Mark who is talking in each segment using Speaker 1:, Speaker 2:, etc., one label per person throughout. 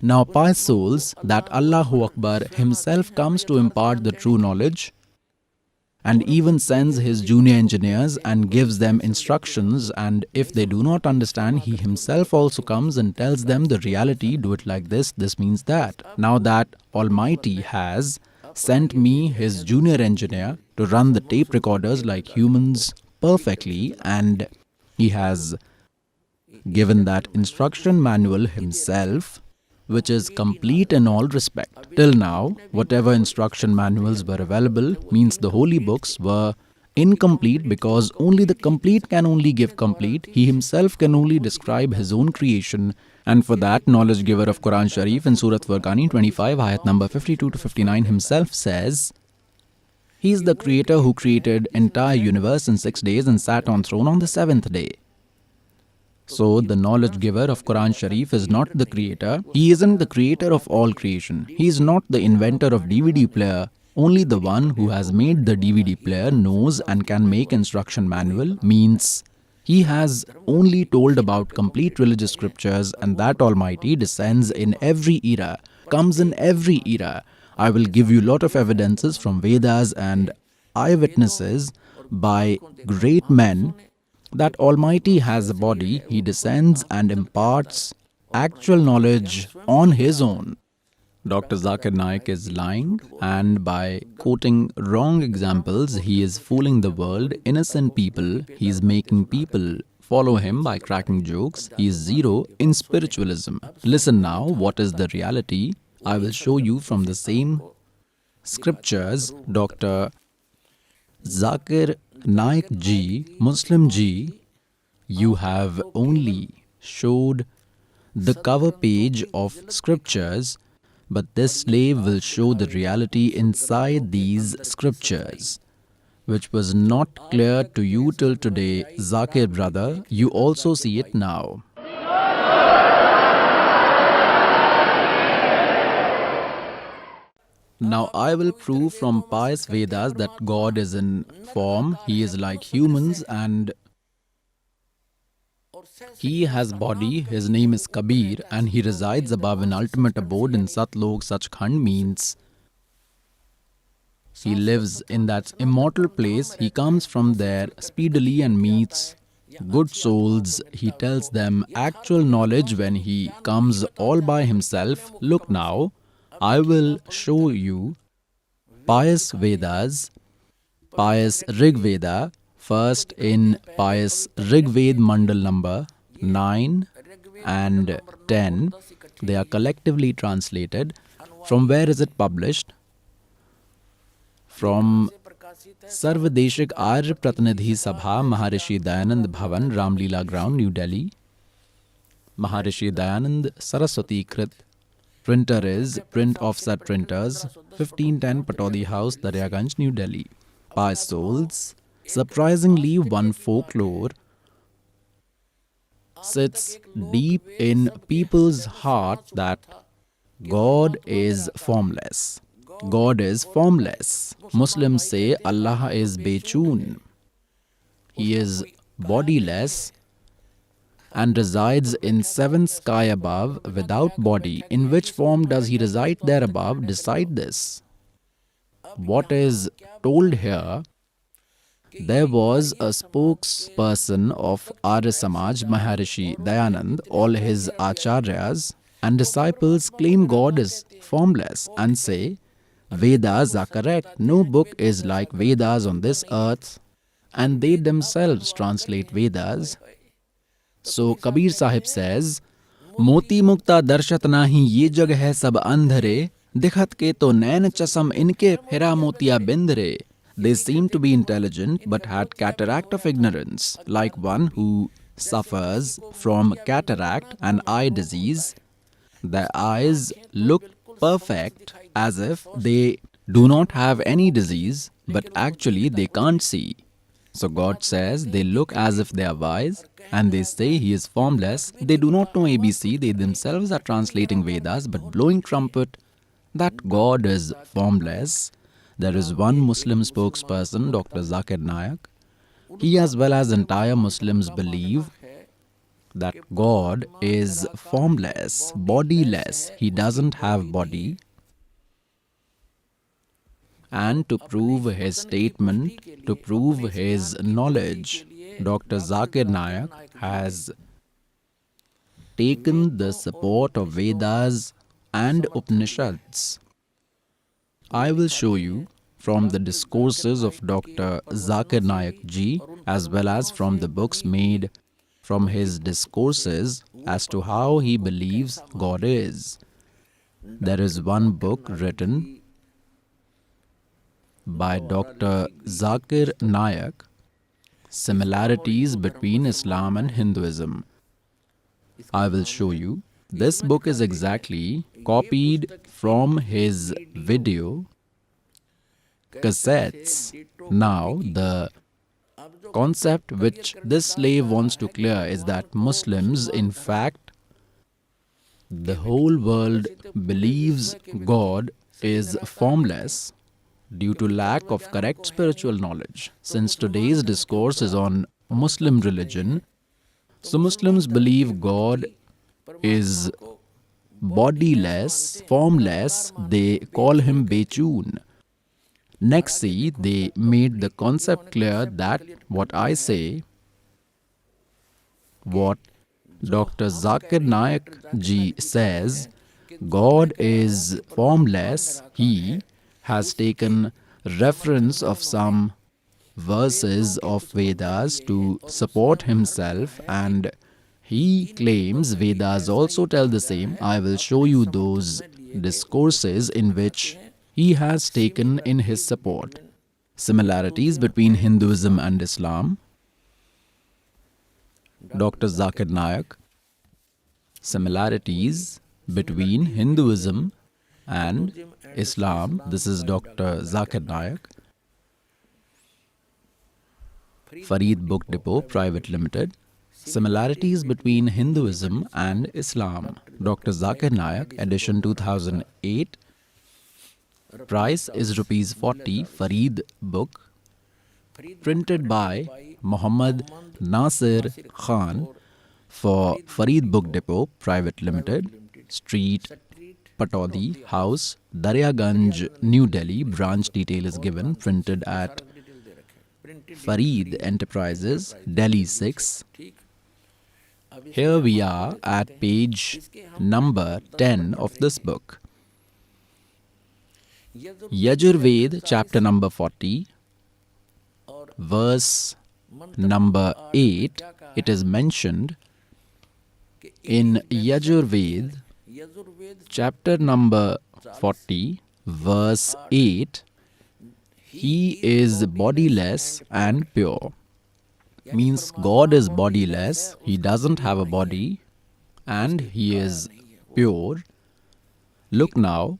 Speaker 1: Now pious souls, that Allahu Akbar himself comes to impart the true knowledge and even sends his junior engineers and gives them instructions, and if they do not understand, he himself also comes and tells them the reality, do it like this means that. Now that Almighty has sent me his junior engineer to run the tape recorders like humans perfectly, and he has given that instruction manual himself, which is complete in all respect. Till now, whatever instruction manuals were available means the holy books were incomplete, because only the complete can only give complete. He himself can only describe his own creation, and for that, knowledge giver of Quran Sharif in Surat Furqani 25 ayat number 52 to 59 himself says, he is the creator who created entire universe in 6 days and sat on throne on the 7th day. So, the knowledge giver of Quran Sharif is not the creator. He isn't the creator of all creation. He is not the inventor of DVD player. Only the one who has made the DVD player knows and can make instruction manual, means he has only told about complete religious scriptures, and that Almighty descends in every era, comes in every era. I will give you lot of evidences from Vedas and eyewitnesses by great men that Almighty has a body, he descends and imparts actual knowledge on his own. Dr. Zakir Naik is lying, and by quoting wrong examples, he is fooling the world, innocent people. He is making people follow him by cracking jokes. He is zero in spiritualism. Listen now, what is the reality? I will show you from the same scriptures. Dr. Zakir Naik ji, Muslim ji, you have only showed the cover page of scriptures, but this slave will show the reality inside these scriptures, which was not clear to you till today. Zakir brother, you also see it now. Now I will prove from pious Vedas that God is in form, he is like humans, and he has body. His name is Kabir, and he resides above in ultimate abode in Satlok. Sachkhand means he lives in that immortal place. He comes from there speedily and meets good souls. He tells them actual knowledge when he comes all by himself. Look now, I will show you pious Vedas, pious Rig Veda, first in pious Rig Ved Mandal number 9 and 10. They are collectively translated. From where is it published? From Sarvadeshik Arya Pratinidhi Sabha, Maharishi Dayanand Bhavan, Ramleela Ground, New Delhi. Maharishi Dayanand Saraswati Krit. Printer is Print Offset Printers, 1510 Patodi House, Daryaganj, New Delhi. Pious souls, surprisingly one folklore sits deep in people's heart that God is formless. God is formless. Muslims say Allah is Bechun. He is bodiless and resides in seventh sky above without body. In which form does he reside there above? Decide this. What is told here, there was a spokesperson of Arya Samaj, Maharishi Dayanand. All his acharyas and disciples claim God is formless and say Vedas are correct. No book is like Vedas on this earth, and they themselves translate Vedas. So Kabir Sahib says, मोती मुक्ता दर्शत नाही ये जग है सब अंधरे, दिखत के तो नैन चसम इनके फिरा मोतिया बिंदरे. They seem to be intelligent but had cataract of ignorance, like one who suffers from cataract, an eye disease. Their eyes look perfect as if they do not have any disease, but actually they can't see. So God says they look as if they are wise, and they say he is formless. They do not know ABC. They themselves are translating Vedas but blowing trumpet that God is formless. There is one Muslim spokesperson, Dr. Zakir Naik. He as well as entire Muslims believe that God is formless, bodiless. He doesn't have body. And to prove his statement, to prove his knowledge, Dr. Zakir Naik has taken the support of Vedas and Upanishads. I will show you from the discourses of Dr. Zakir Naik ji as well as from the books made from his discourses as to how he believes God is. There is one book written by Dr. Zakir Naik, Similarities Between Islam and Hinduism. I will show you. This book is exactly copied from his video cassettes. Now, the concept which this slave wants to clear is that Muslims, in fact, the whole world believes God is formless due to lack of correct spiritual knowledge. Since today's discourse is on Muslim religion, so Muslims believe God is bodiless, formless. They call him Bechun. Next, see, they made the concept clear that what I say, what Dr. Zakir Naik ji says, God is formless. He has taken reference of some verses of Vedas to support himself, and he claims Vedas also tell the same. I will show you those discourses in which he has taken in his support. Similarities between Hinduism and Islam. Dr. Zakir Naik. Similarities between Hinduism and Islam. This is Dr. Zakir Naik. Farid Book Depot Private Limited. Similarities between Hinduism and Islam. Dr. Zakir Naik, edition 2008. Price is Rs 40. Farid book. Printed by Muhammad Nasir Khan for Farid Book Depot Private Limited. Street Patodi House, Daryaganj, New Delhi. Branch detail is given. Printed at Farid Enterprises, Delhi 6. Here we are at page number 10 of this book. Yajurved, chapter number 40, verse number 8, it is mentioned in Yajurved, chapter number 40, verse 8, he is bodiless and pure. Means God is bodiless, he doesn't have a body, and he is pure. Look now,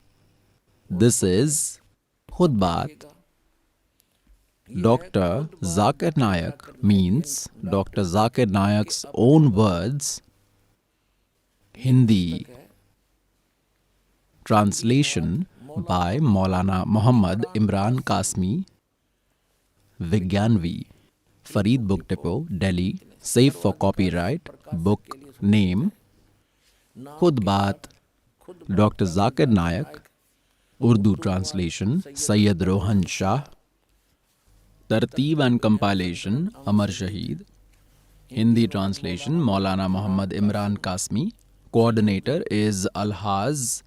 Speaker 1: this is Khudbat. Dr. Zakir Naik means Dr. Zakir Naik's own words, Hindi translation by Maulana Muhammad Imran Kasmi, Vigyanvi. Farid Book Depot, Delhi, safe for copyright. Book name, Khudbat, Dr. Zakir Naik. Urdu translation, Sayyid Rohan Shah. Tarteeb and compilation, Amar Shaheed. Hindi translation, Maulana Muhammad Imran Kasmi. Coordinator is Alhaz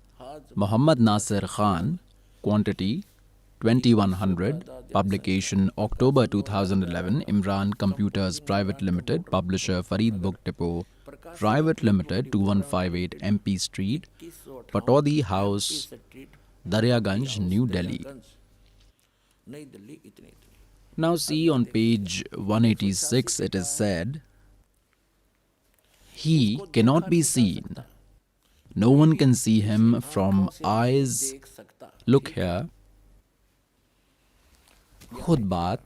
Speaker 1: Muhammad Nasir Khan. Quantity 2100. Publication October 2011. Imran Computers Private Limited. Publisher Farid Book Depot Private Limited, 2158 MP Street, Patodi House, Daryaganj, New Delhi. Now see on page 186 it is said, he cannot be seen. No one can see him from eyes. Look here. Khudbat.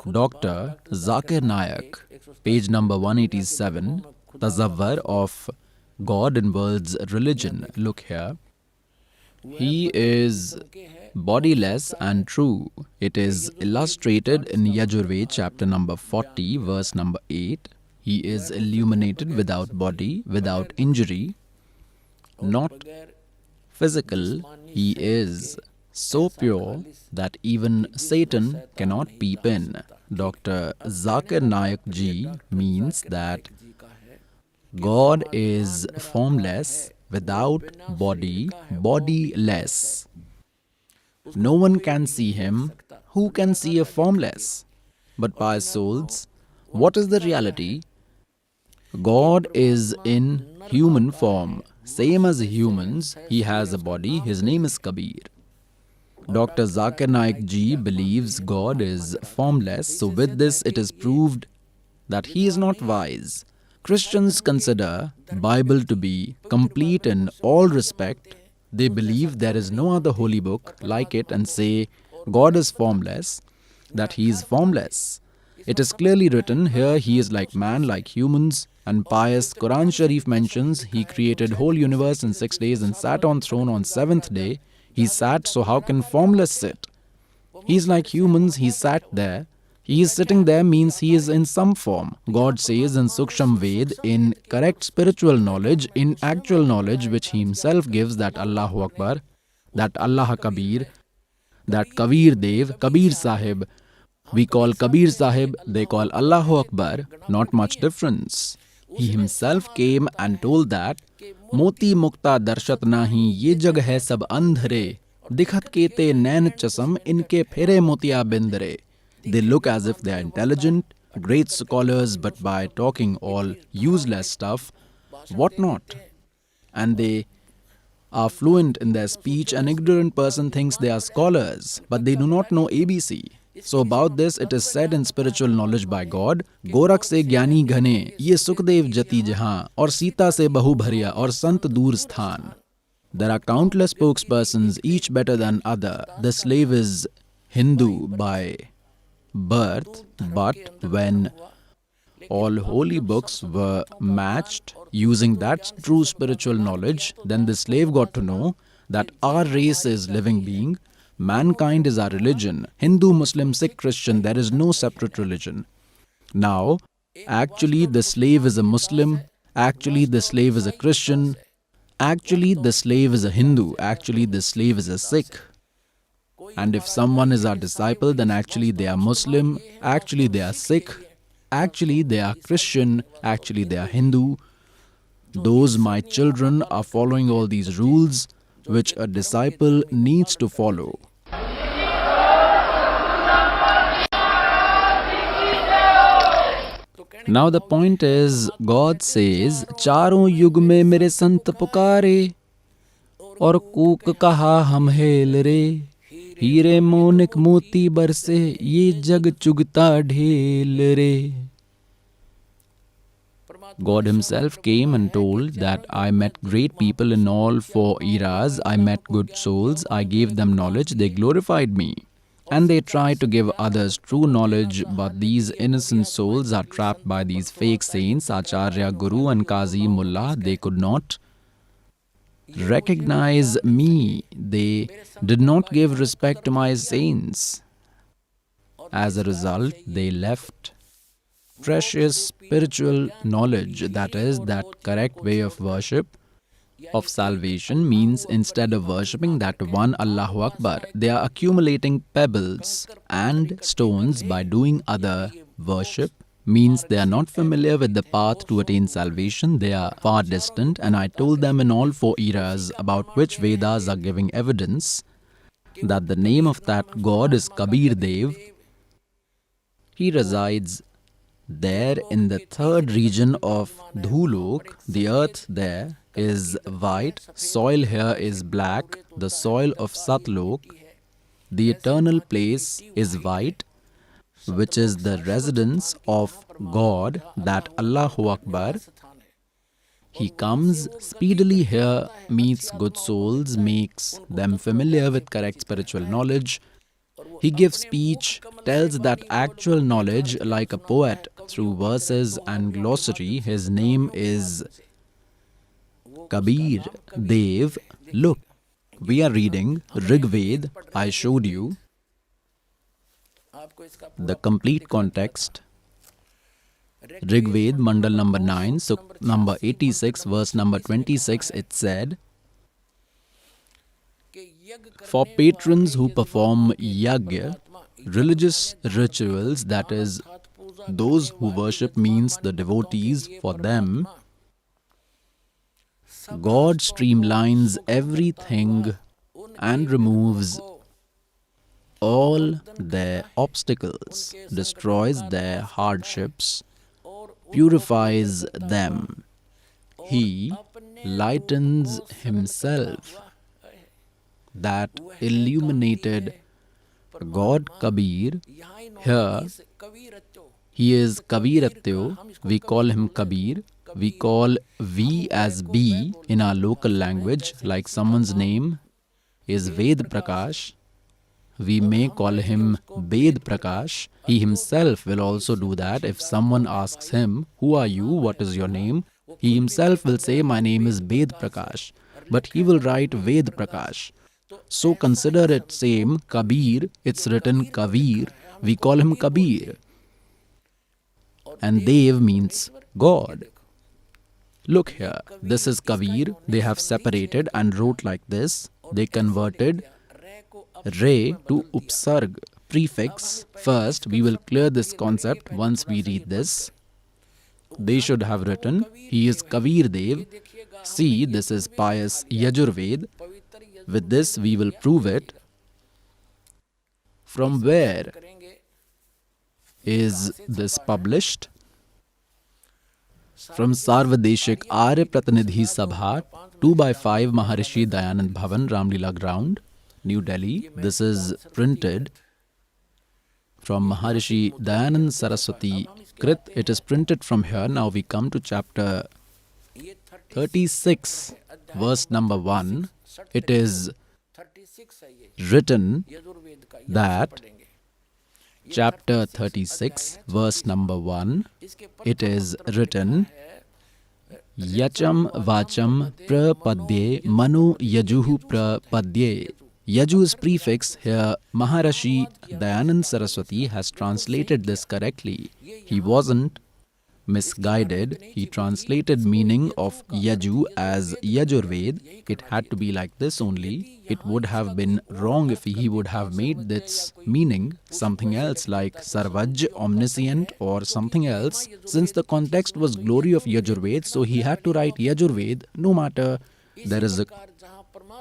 Speaker 1: Dr. Zakir Naik, page number 187, Tazawwur of God in World's Religion. Look here. He is bodiless and true. It is illustrated in Yajurved chapter number 40 verse number 8. He is illuminated without body, without injury, not physical. He is so pure that even Satan cannot peep in. Dr. Zakir Naik ji means that God is formless, without body, bodiless. No one can see him. Who can see a formless? But pious souls, what is the reality? God is in human form. Same as humans, he has a body. His name is Kabir. Dr. Zakir Naik ji believes God is formless, so with this it is proved that he is not wise. Christians consider Bible to be complete in all respect. They believe there is no other holy book like it and say God is formless, that he is formless. It is clearly written here he is like man, like humans, and pious Quran Sharif mentions he created whole universe in 6 days and sat on throne on 7th day. He sat, so how can formless sit? He is like humans, he sat there. He is sitting there means he is in some form. God says in Suksham Ved, in correct spiritual knowledge, in actual knowledge which he himself gives, that Allahu Akbar, that Allah Kabir, that Kabir Dev, Kabir Sahib. We call Kabir Sahib, they call Allahu Akbar, not much difference. He himself came and told that Moti Mukta Darshat Nahi, ye jag hai sab andhre, dikhat kete nain chasam, inke phire motiya bindre. They look as if they are intelligent, great scholars, but by talking all useless stuff, what not? And they are fluent in their speech. An ignorant person thinks they are scholars, but they do not know ABC. So about this it is said in spiritual knowledge by God, Gorakh se gyani ghane, ye Sukhdev jati jahan, aur Sita se bahu bhariya, aur Sant dur sthan. There are countless spokespersons, each better than other. The slave is Hindu by birth, but when all holy books were matched using that true spiritual knowledge, then the slave got to know that our race is living being, mankind is our religion. Hindu, Muslim, Sikh, Christian, there is no separate religion. Now, actually the slave is a Muslim, actually the slave is a Christian, actually the slave is a Hindu, actually the slave is a Sikh. And if someone is our disciple, then actually they are Muslim, actually they are Sikh, actually they are Christian, actually they are Hindu. Those my children are following all these rules which a disciple needs to follow. Now the point is, God says, चारों युग में मेरे संत पुकारे और कूक कहा हम hello रे, हीरे मोनिक मोती बरसे ये जग चुगता ढेल रे. God himself came and told that I met great people in all four eras, I met good souls, I gave them knowledge, they glorified me. And they try to give others true knowledge, but these innocent souls are trapped by these fake saints, Acharya, Guru and Qazi, Mullah. They could not recognize me. They did not give respect to my saints. As a result, they left precious spiritual knowledge, that is, that correct way of worship, of salvation, means instead of worshipping that one Allahu Akbar, they are accumulating pebbles and stones by doing other worship, means they are not familiar with the path to attain salvation, they are far distant. And I told them in all four eras about which Vedas are giving evidence that the name of that God is Kabir Dev. He resides there in the third region of Dhulok. The earth there is white, soil here is black, the soil of Satlok. The eternal place is white, which is the residence of God, that Allahu Akbar. He comes speedily here, meets good souls, makes them familiar with correct spiritual knowledge. He gives speech, tells that actual knowledge like a poet through verses and glossary. His name is Kabir Dev. Look, We are reading Rig Ved. I showed you the complete context. Rig Ved, Mandal number 9, Suk number 86, verse number 26, it said, for patrons who perform yagya, religious rituals, that is, those who worship means the devotees, for them, God streamlines everything and removes all their obstacles, destroys their hardships, purifies them. He lightens himself. That illuminated God Kabir, here he is Kabiratyo, we call him Kabir. We call V as B in our local language, like someone's name is Ved Prakash. We may call him Ved Prakash. He himself will also do that. If someone asks him, who are you, what is your name? He himself will say, my name is Ved Prakash. But he will write Ved Prakash. So consider it same, Kabir, it's written Kavir. We call him Kabir. And Dev means God. Look here, this is Kavir. They have separated and wrote like this. They converted Re to Upsarg, prefix. First, we will clear this concept once we read this. They should have written, he is Kavir Dev. See, this is pious Yajurved. With this, we will prove it. From where is this published? From Sarvadeshik Arya Pratinidhi Sabha, 2/5 Maharishi Dayanand Bhavan, Ramlila Ground, New Delhi. This is printed from Maharishi Dayanand Saraswati Krit. It is printed from here. Now we come to chapter 36, verse number 1. It is written that chapter 36, verse number 1, it is written, Yacham Vacham Prapadye Manu Yajuhu Prapadye. Yaju is prefix. Here Maharishi Dayanand Saraswati has translated this correctly. He wasn't misguided. He translated meaning of Yaju as Yajurved. It had to be like this only. It would have been wrong if he would have made this meaning something else like Sarvaj, omniscient, or something else. Since the context was glory of Yajurved, so he had to write Yajurved no matter there is a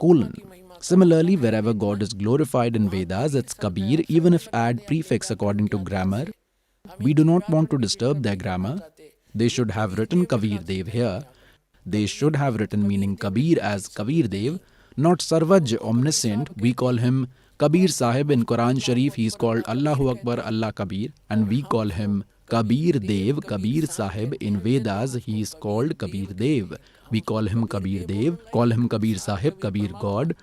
Speaker 1: colon. Similarly, wherever God is glorified in Vedas, it's Kabir, even if add prefix according to grammar. We do not want to disturb their grammar. They should have written Kabir Dev here. They should have written meaning Kabir as Kabir Dev, not Sarvaj, omniscient. We call him Kabir Sahib in Quran Sharif. He is called Allahu Akbar, Allah Kabir. And we call him Kabir Dev, Kabir Sahib. In Vedas, he is called Kabir Dev. We call him Kabir Dev, call him Kabir Sahib, Kabir God,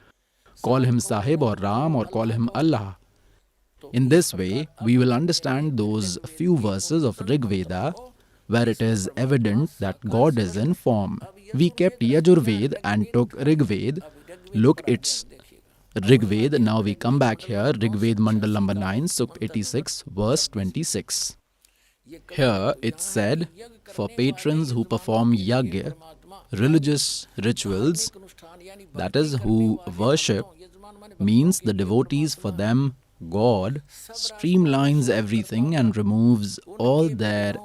Speaker 1: call him Sahib or Ram, or call him Allah. In this way, we will understand those few verses of Rig Veda where it is evident that God is in form. We kept Yajurved and took Rig Ved. Look, it's Rig Ved. Now we come back here, Rig Ved Mandal number 9, Suk 86, verse 26. Here it said, for patrons who perform yagya, religious rituals, that is, who worship, means the devotees, for them, God streamlines everything and removes all their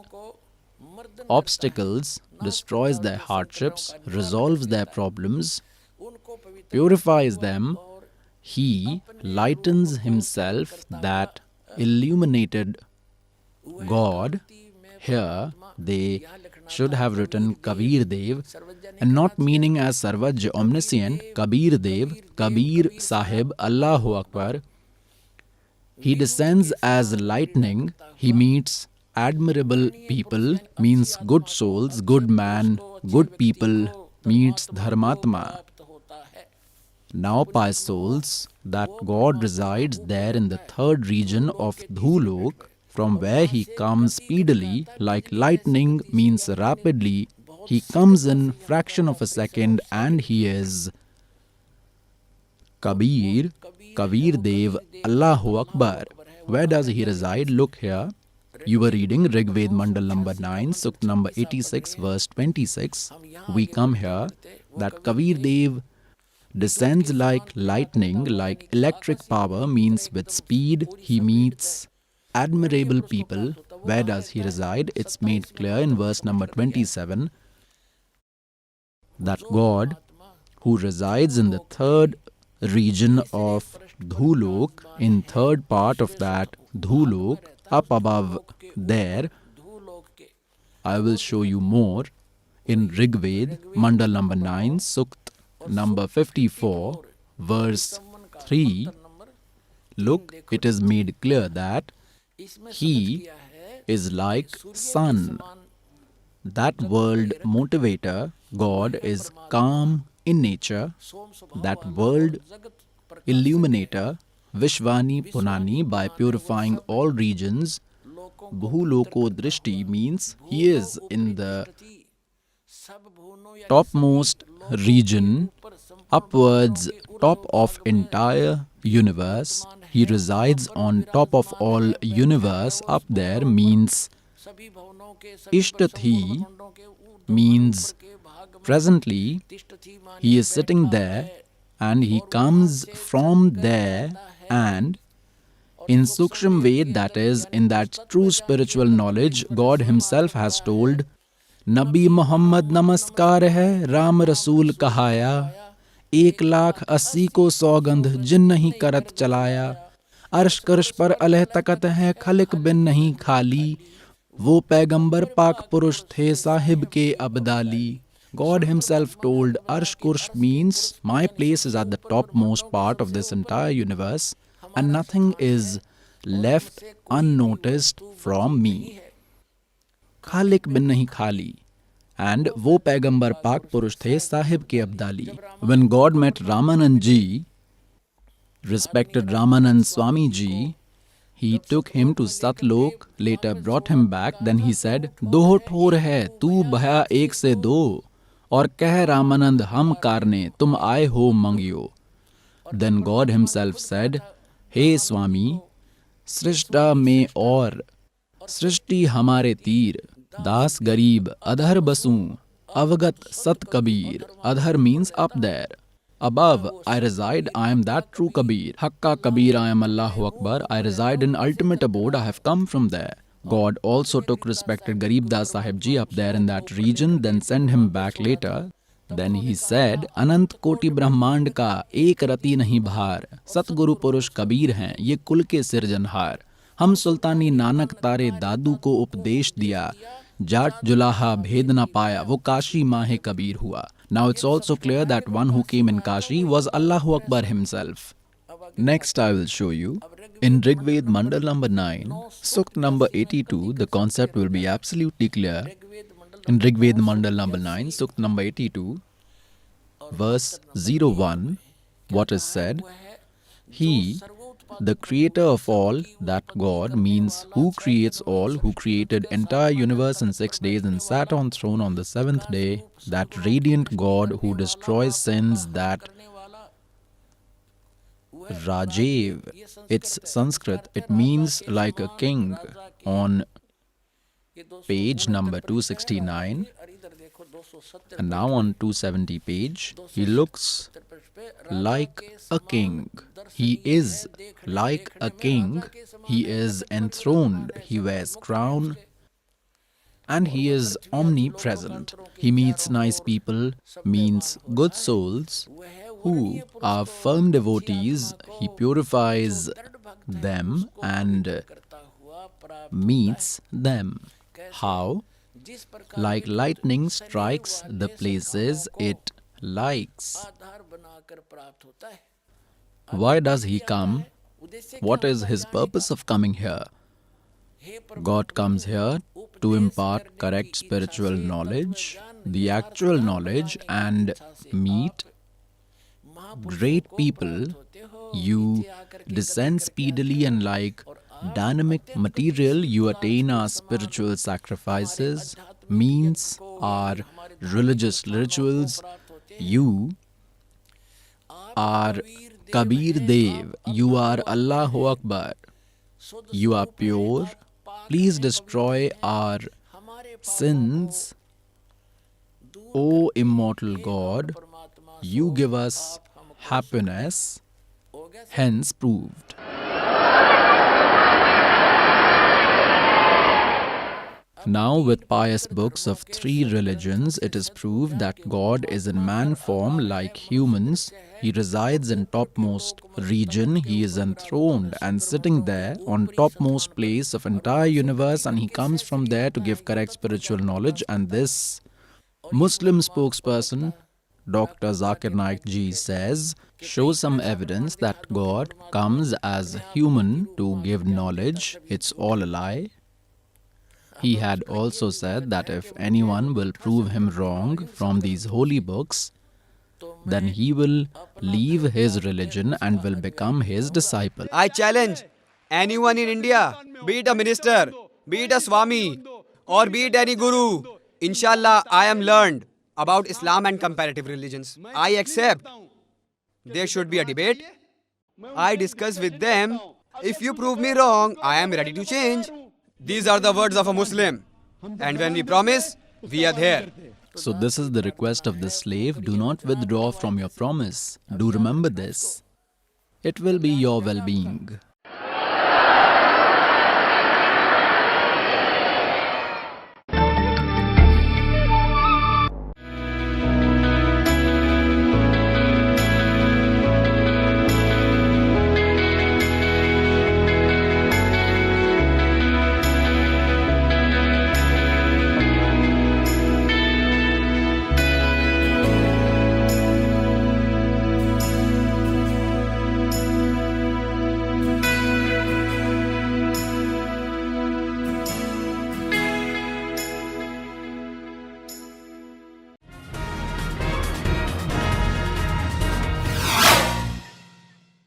Speaker 1: obstacles, destroys their hardships, resolves their problems, purifies them. He lightens himself, that illuminated God. Here they should have written Kabir Dev, and not meaning as Sarvaj, omniscient. Kabir Dev, Kabir Sahib, Allahu Akbar. He descends as lightning. He meets admirable people, means good souls, good man, good people, meets Dharmatma. Now pious souls, that God resides there in the third region of Dhulok, from where he comes speedily, like lightning means rapidly. He comes in fraction of a second and he is Kabir, Kabir Dev, Allahu Akbar. Where does he reside? Look here. You were reading Rig Ved Mandal number 9, Sukt number 86, verse 26. We come here that Kabir Dev descends like lightning, like electric power, means with speed he meets admirable people. Where does he reside? It's made clear in verse number 27 that God, who resides in the third region of Dhulok, in third part of that Dhulok, up above there, I will show you more in Rig Ved, Mandal number 9, Sukt number 54, verse 3. Look, it is made clear that he is like sun. That world motivator, God, is calm in nature. That world illuminator, Vishwani Punani, by purifying all regions, Bhuloko Drishti, means he is in the topmost region, upwards, top of entire universe. He resides on top of all universe. Up there means Ishtathi, means presently he is sitting there and he comes from there, and in Suksham Ved, that is, in that true spiritual knowledge, God himself has told, Nabi Muhammad namaskar hai, Ram Rasool kahaya, 1,80,000 को सौगंध जिन नहीं करत चलाया, अर्श curse पर अलह तकत है, खलिक बिन नहीं खाली, वो पैगंबर पाक पुरुष थे साहिब के Abdali. God himself told, Arsh Kursh means my place is at the topmost part of this entire universe and nothing is left unnoticed from me. Khalik bin nahi khali. And wo Paigambar Pak Purush the Sahib ke Abdali. When God met Ramanand ji, respected Ramanand Swami ji, he took him to Satlok, later brought him back. Then he said, "Do thor hai, tu bhaya ek se do, aur keh Ramanand hum karne, tum aaye ho mangyo." Then God himself said, "Hey Swami, Srishta me aur, Srishti hamare tir, Das garib, adhar basu, Avagat sat kabir." Adhar means up there. Above, I reside, I am that true Kabir. Hakka Kabir, I am Allahu Akbar. I reside in ultimate abode, I have come from there. God also took respected Garib Das Sahib Ji up there in that region, then sent him back later. Then he said, Anant Koti Brahmand ka ek rati nahi bhar, Satguru Purush Kabir hain, ye kul ke sirjanhar. हम सुल्तानी नानक तारे दादू को उपदेश दिया, जाट जुलाहा भेद न पाया, वो काशी माहे कबीर हुआ. Now it's also clear that one who came in Kashi was Allahu Akbar himself. Next I will show you. In Rig Ved Mandal number 9, Sukt number 82, the concept will be absolutely clear. In Rig Ved Mandal number 9, Sukt number 82, verse 01, what is said? He, the creator of all, that God, means who creates all, who created entire universe in 6 days and sat on throne on the 7th day, that radiant God who destroys sins, that Rajiv, it's Sanskrit, it means like a king. On page number 269 and now on 270 page, he looks like a king. He is like a king. He is enthroned. He wears crown and he is omnipresent. He meets nice people, means good souls who are firm devotees. He purifies them and meets them. How? Like lightning strikes the places it likes. Why does he come? What is his purpose of coming here? God comes here to impart correct spiritual knowledge, the actual knowledge, and meet great people. You descend speedily and like dynamic material, you attain our spiritual sacrifices, means our religious rituals. You are Kabir Dev, you are Allahu Akbar. You are pure. Please destroy our sins. O immortal God, you give us happiness, hence proved. Now, with pious books of 3 religions, it is proved that God is in man form like humans. He resides in topmost region. He is enthroned and sitting there on topmost place of entire universe, and he comes from there to give correct spiritual knowledge. And this Muslim spokesperson, Dr. Zakir Naik ji, says, show some evidence that God comes as human to give knowledge. It's all a lie. He had also said that if anyone will prove him wrong from these holy books, then he will leave his religion and will become his disciple.
Speaker 2: I challenge anyone in India, be it a minister, be it a Swami, or be it any guru. Inshallah, I am learned about Islam and comparative religions. I accept there should be a debate. I discuss with them. If you prove me wrong, I am ready to change. These are the words of a Muslim. And when we promise, we adhere.
Speaker 1: So this is the request of the slave. Do not withdraw from your promise. Do remember this. It will be your well-being.